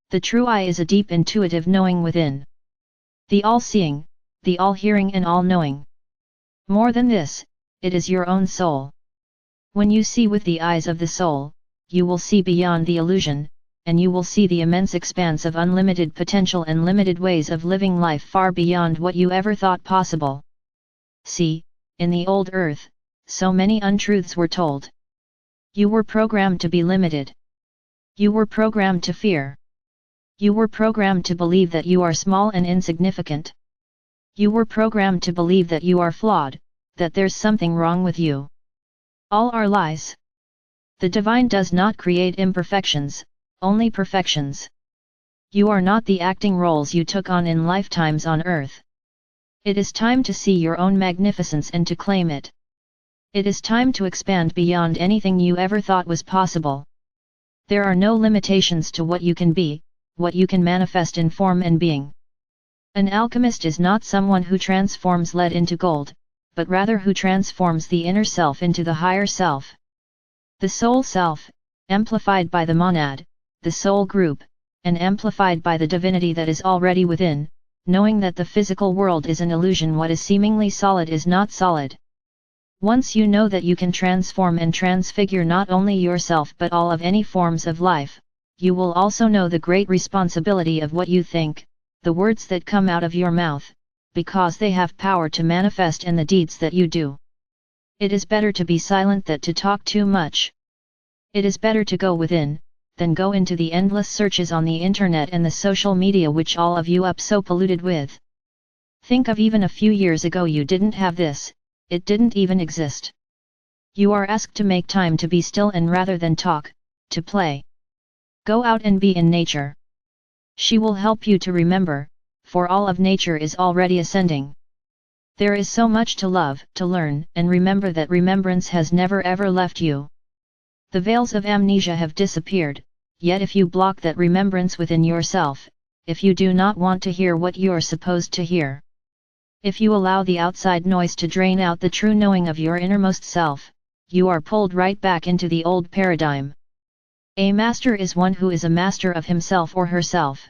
The true I is a deep intuitive knowing within. The all-seeing, the all-hearing and all-knowing. More than this, it is your own soul. When you see with the eyes of the soul, you will see beyond the illusion, and you will see the immense expanse of unlimited potential and limited ways of living life far beyond what you ever thought possible. See, in the old earth, so many untruths were told. You were programmed to be limited. You were programmed to fear. You were programmed to believe that you are small and insignificant. You were programmed to believe that you are flawed, that there's something wrong with you. All are lies. The divine does not create imperfections, only perfections. You are not the acting roles you took on in lifetimes on earth. It is time to see your own magnificence and to claim it. It is time to expand beyond anything you ever thought was possible. There are no limitations to what you can be, what you can manifest in form and being. An alchemist is not someone who transforms lead into gold, but rather who transforms the inner self into the higher self. The soul self, amplified by the monad, the soul group, and amplified by the divinity that is already within, knowing that the physical world is an illusion. What is seemingly solid is not solid. Once you know that you can transform and transfigure not only yourself but all of any forms of life, you will also know the great responsibility of what you think, the words that come out of your mouth, because they have power to manifest in the deeds that you do. It is better to be silent than to talk too much. It is better to go within, than go into the endless searches on the internet and the social media which all of you up so polluted with. Think of even a few years ago you didn't have this, it didn't even exist. You are asked to make time to be still and rather than talk, to play. Go out and be in nature. She will help you to remember, for all of nature is already ascending. There is so much to love, to learn, and remember that remembrance has never ever left you. The veils of amnesia have disappeared, yet if you block that remembrance within yourself, if you do not want to hear what you're supposed to hear, if you allow the outside noise to drain out the true knowing of your innermost self, you are pulled right back into the old paradigm. A master is one who is a master of himself or herself.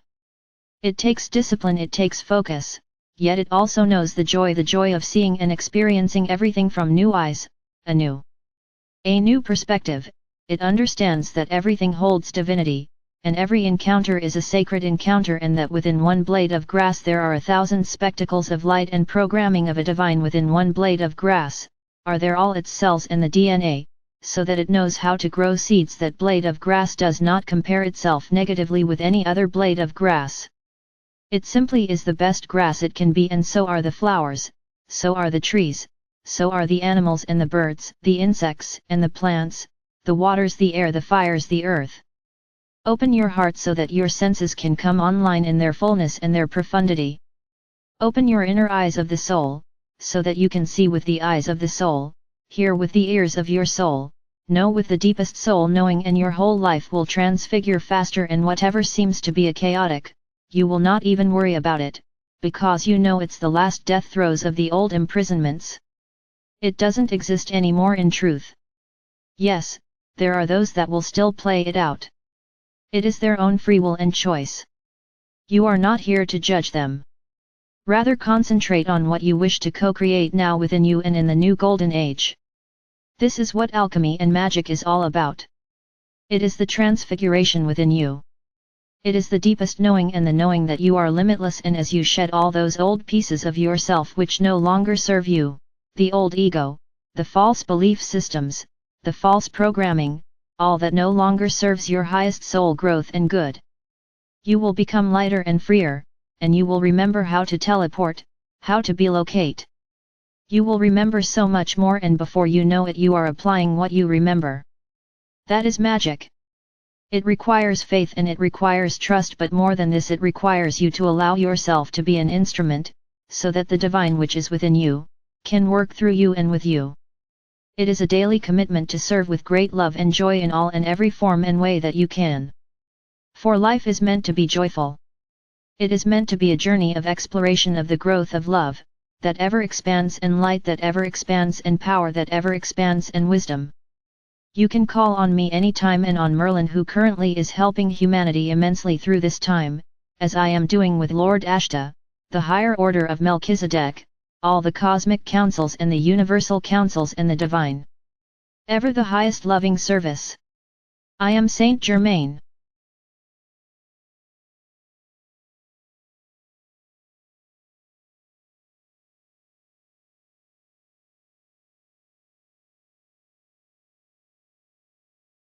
It takes discipline, it takes focus, yet it also knows the joy of seeing and experiencing everything from new eyes, a new perspective. It understands that everything holds divinity, and every encounter is a sacred encounter, and that within one blade of grass there are 1,000 spectacles of light and programming of a divine within one blade of grass, are there all its cells and the DNA, so that it knows how to grow seeds. That blade of grass does not compare itself negatively with any other blade of grass. It simply is the best grass it can be, and so are the flowers, so are the trees, so are the animals and the birds, the insects and the plants, the waters, the air, the fires, the earth. Open your heart so that your senses can come online in their fullness and their profundity. Open your inner eyes of the soul, so that you can see with the eyes of the soul, hear with the ears of your soul, know with the deepest soul knowing, and your whole life will transfigure faster, and whatever seems to be a chaotic, you will not even worry about it, because you know it's the last death throes of the old imprisonments. It doesn't exist anymore in truth. Yes, there are those that will still play it out. It is their own free will and choice. You are not here to judge them. Rather concentrate on what you wish to co-create now within you and in the new golden age. This is what alchemy and magic is all about. It is the transfiguration within you. It is the deepest knowing, and the knowing that you are limitless, and as you shed all those old pieces of yourself which no longer serve you, the old ego, the false belief systems, the false programming, all that no longer serves your highest soul growth and good, you will become lighter and freer, and you will remember how to teleport, how to belocate. You will remember so much more, and before you know it you are applying what you remember. That is magic. It requires faith and it requires trust, but more than this it requires you to allow yourself to be an instrument, so that the divine which is within you, can work through you and with you. It is a daily commitment to serve with great love and joy in all and every form and way that you can. For life is meant to be joyful. It is meant to be a journey of exploration of the growth of love, that ever expands, and light that ever expands, and power that ever expands, and wisdom. You can call on me anytime and on Merlin, who currently is helping humanity immensely through this time, as I am doing with Lord Ashta, the higher order of Melchizedek, all the cosmic councils and the universal councils and the divine. Ever the highest loving service. I am Saint Germain.